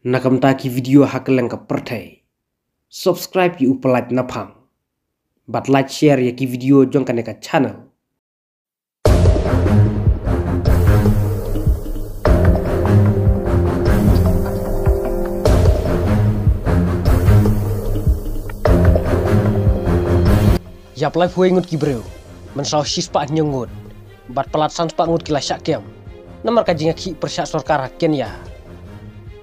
Nakam taki video hakeleng ka pertai. Subscribe ki upalat napang. But like share ya ki video jong ka channel. Yap live huay ngut ki breu. Mensau sis pak nyungut. Bat pelat sans pak ngut ki la syakem. Namar ka jinga ki persyak sorkar Kenya.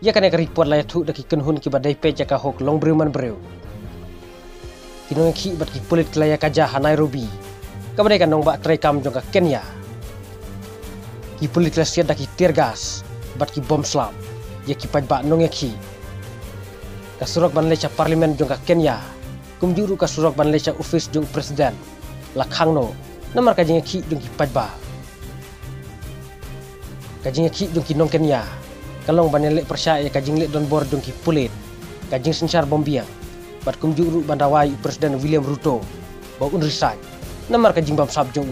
Ya kan ek report la thu daki kenhun ki badai pe jaka hok long breu man breu. Kinong ki bat ki polit klaya ka jah Nairobi. Ka badai kan nong ba trai kam jong ka Kenya. Ki polit kla siat daki tear gas bat ki bom slap. Ya ki paj ba nong ki. Ka surak ban lecha parlimen jong ka Kenya. Kum juru ka surak ban lecha office jong presiden. La khangno namar ka jinga ki jong ki paj ba. Ka jinga ki jong ki nong Kenya. Kalong banelek percaya kajing lek don bor dongki pulit kajing sensar bombiang bat kum juru bandawai presiden William Ruto bau un resign namar kajing bam sab jong